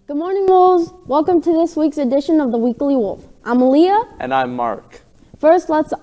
Good morning, Wolves. Welcome to this week's edition of the Weekly Wolf. I'm Aaliyah. And I'm Mark. First, let's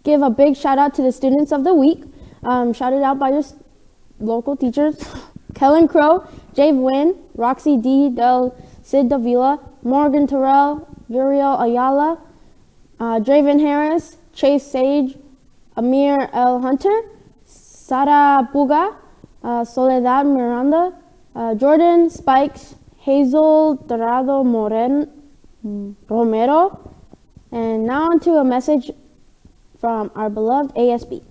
give a big shout out to the students of the week. Shouted out by your local teachers, Kellen Crow, Jay Wynn, Roxy D. Del Cid Davila, Morgan Terrell, Uriel Ayala, Draven Harris, Chase Sage, Amir L. Hunter, Sara Puga, Soledad Miranda, Jordan Spikes, Hazel Dorado Romero. And now on to a message from our beloved ASB.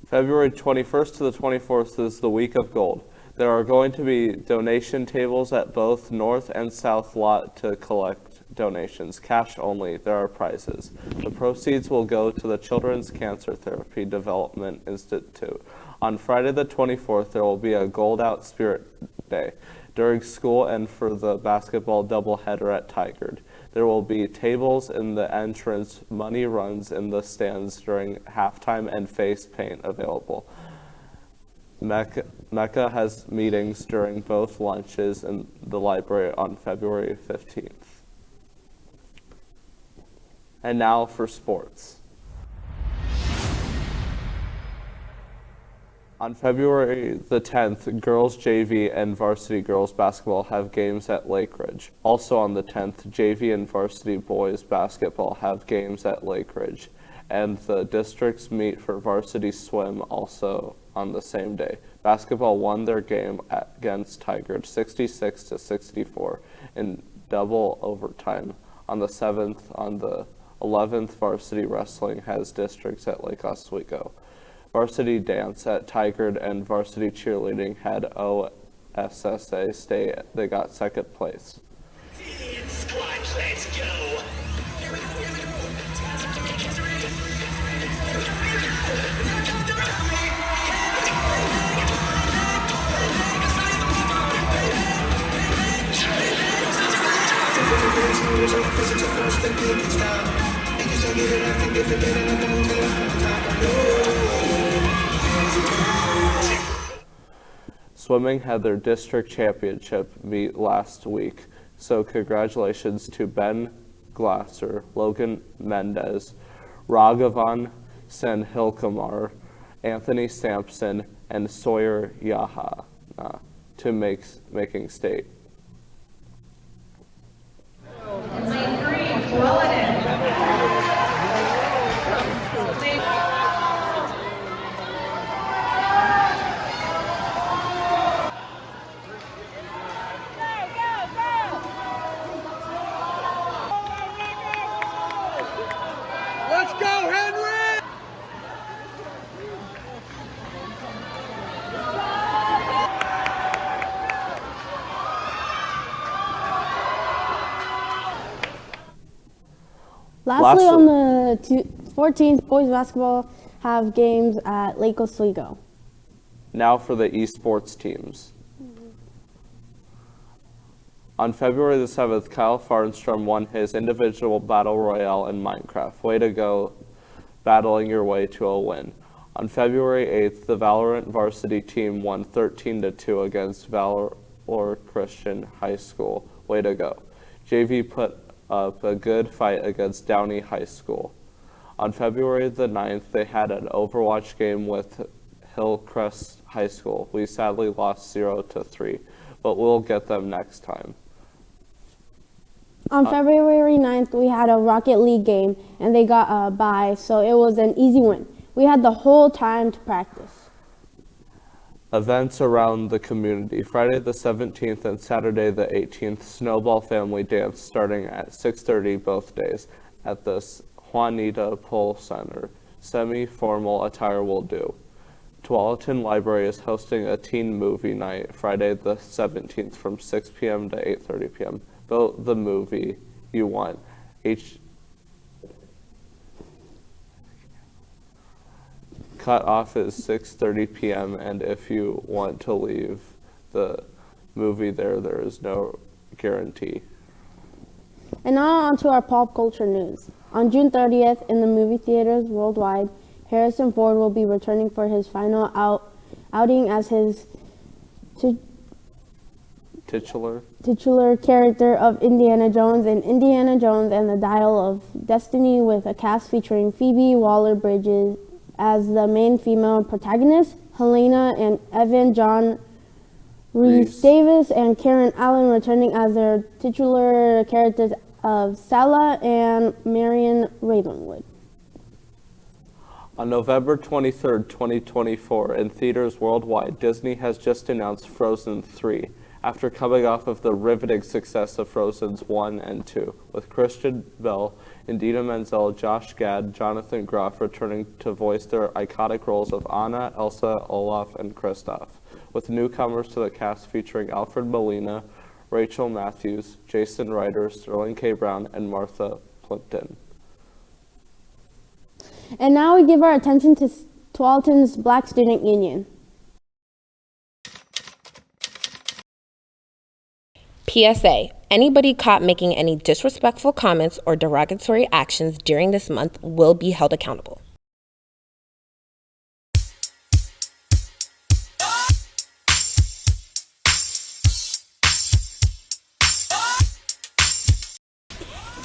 February 21st to the 24th is the Week of Gold. There are going to be donation tables at both North and South Lot to collect donations. Cash only. There are prizes. The proceeds will go to the Children's Cancer Therapy Development Institute. On Friday the 24th, there will be a Gold Out Spirit Day during school and for the basketball doubleheader at Tigard. There will be tables in the entrance, money runs in the stands during halftime, and face paint available. Mecca has meetings during both lunches in the library on February 15th. And now for sports. On February the 10th, girls JV and varsity girls basketball have games at Lake Ridge. Also on the 10th, JV and varsity boys basketball have games at Lake Ridge. And the districts meet for varsity swim also on the same day. Basketball won their game against Tigard 66-64 in double overtime. On the 7th, on the 11th, varsity wrestling has districts at Lake Oswego. Varsity dance at Tigard and varsity cheerleading had OSSA state. They got second place. Squatch, let's go. Swimming had their district championship meet last week, so congratulations to Ben Glasser, Logan Mendez, Raghavan Senhilkumar, Anthony Sampson, and Sawyer Yaha to making state. Let's go, Henry! Lastly, on the 14th, boys basketball have games at Lake Oswego. Now for the esports teams. On February the 7th, Kyle Farnstrom won his individual battle royale in Minecraft. Way to go, battling your way to a win. On February 8th, the Valorant varsity team won 13-2 against Valor Christian High School. Way to go. JV put up a good fight against Downey High School. On February the 9th, they had an Overwatch game with Hillcrest High School. We sadly lost 0-3, but we'll get them next time. On February 9th, we had a Rocket League game, and they got a bye, so it was an easy win. We had the whole time to practice. Events around the community. Friday the 17th and Saturday the 18th, Snowball Family Dance starting at 6:30 both days at the Juanita Poll Center. Semi-formal attire will do. Tualatin Library is hosting a teen movie night Friday the 17th from 6 p.m. to 8:30 p.m. Vote the movie you want. Cut-off is 6:30 p.m. and if you want to leave the movie there is no guarantee. And now on to our pop culture news. On June 30th, in the movie theaters worldwide, Harrison Ford will be returning for his final outing as his Titular. titular character of Indiana Jones in Indiana Jones and the Dial of Destiny, with a cast featuring Phoebe Waller-Bridge as the main female protagonist, Helena and Evan John Rhys Davis and Karen Allen returning as their titular characters of Sala and Marion Ravenwood. On November 23rd, 2024, in theaters worldwide, Disney has just announced Frozen 3, after coming off of the riveting success of Frozen's 1 and 2, with Christian Bale, Idina Menzel, Josh Gad, Jonathan Groff returning to voice their iconic roles of Anna, Elsa, Olaf, and Kristoff, with newcomers to the cast featuring Alfred Molina, Rachel Matthews, Jason Ryder, Sterling K. Brown, and Martha Plimpton. And now we give our attention to Tualatin's Black Student Union. PSA: anybody caught making any disrespectful comments or derogatory actions during this month will be held accountable.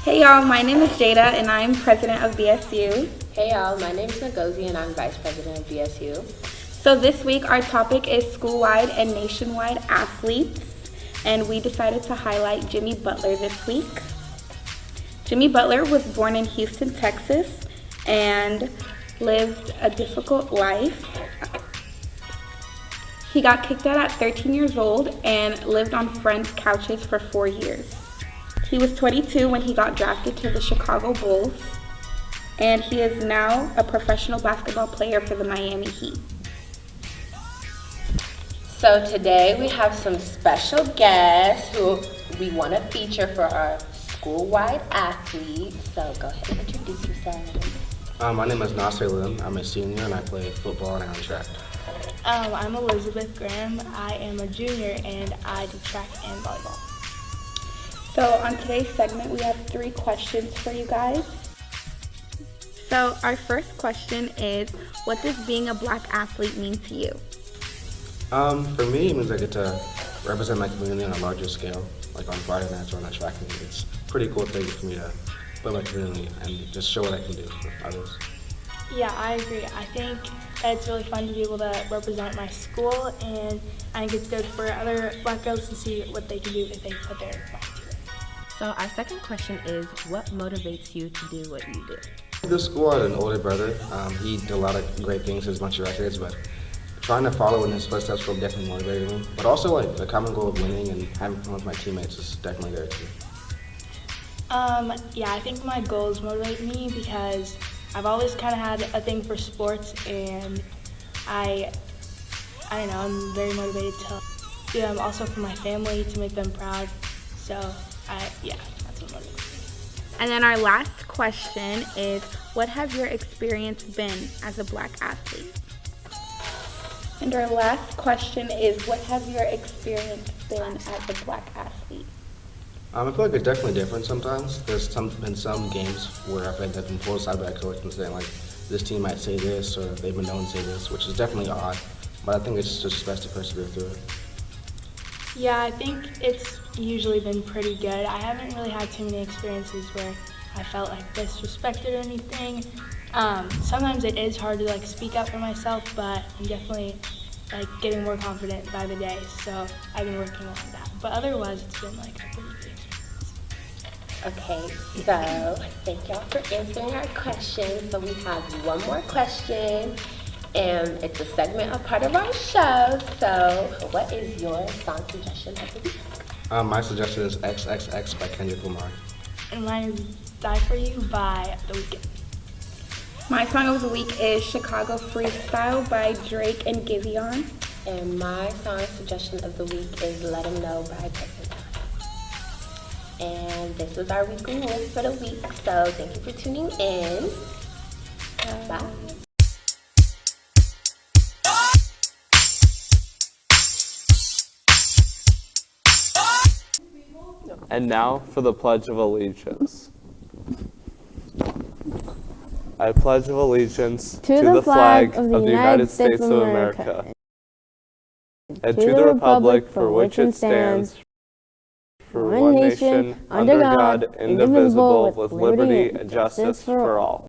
Hey y'all, my name is Jada and I'm president of BSU. Hey y'all, my name is Ngozi and I'm vice president of BSU. So this week our topic is school-wide and nationwide athletes, and we decided to highlight Jimmy Butler this week. Jimmy Butler was born in Houston, Texas, and lived a difficult life. He got kicked out at 13 years old and lived on friends' couches for 4 years. He was 22 when he got drafted to the Chicago Bulls, and he is now a professional basketball player for the Miami Heat. So today we have some special guests who we want to feature for our school-wide athletes. So go ahead and introduce yourself. My name is Nasser Lim. I'm a senior and I play football and on track. I'm Elizabeth Graham. I am a junior and I do track and volleyball. So on today's segment, we have 3 questions for you guys. So our first question is, what does being a black athlete mean to you? For me, it means I get to represent my community on a larger scale, like on Friday nights or on a track meet. It's a pretty cool thing for me to play my community and just show what I can do for others. Yeah, I agree. I think that it's really fun to be able to represent my school, and I think it's good for other black girls to see what they can do if they put their mind to it. So our second question is, what motivates you to do what you do? This school, I had an older brother. He did a lot of great things, has a bunch of records, but trying to follow in his footsteps will definitely motivate me. But also, like, the common goal of winning and having fun with my teammates is definitely there too. Yeah, I think my goals motivate me because I've always kind of had a thing for sports, and I don't know, I'm very motivated to do them also for my family, to make them proud. So, that's what motivates me. And then our last question is, what has your experience been as a black athlete? And our last question is, what has your experience been as a black athlete? I feel like it's definitely different sometimes. There's been some games where I've been pulled aside by a coach and saying, like, this team might say this, or they've been known to say this, which is definitely odd. But I think it's just best to persevere through it. Yeah, I think it's usually been pretty good. I haven't really had too many experiences where I felt like disrespected or anything. Sometimes it is hard to like speak up for myself, but I'm definitely like getting more confident by the day. So I've been working on that. But otherwise, it's been like a pretty good experience. Okay, so thank y'all for answering our questions. So we have one more question, and it's a segment, a part of our show. So what is your song suggestion of the week? My suggestion is XXX by Kendrick Lamar. And mine is Die For You by The Weeknd. My song of the week is Chicago Freestyle by Drake and Giveon. And my song suggestion of the week is Let 'Em Know by Tyson. And this was our weekly news for the week. So thank you for tuning in. Bye. And now for the Pledge of Allegiance. I pledge of allegiance To the flag of the United States of America and to the republic for which it stands, for one nation, under God, indivisible, with liberty and justice for all.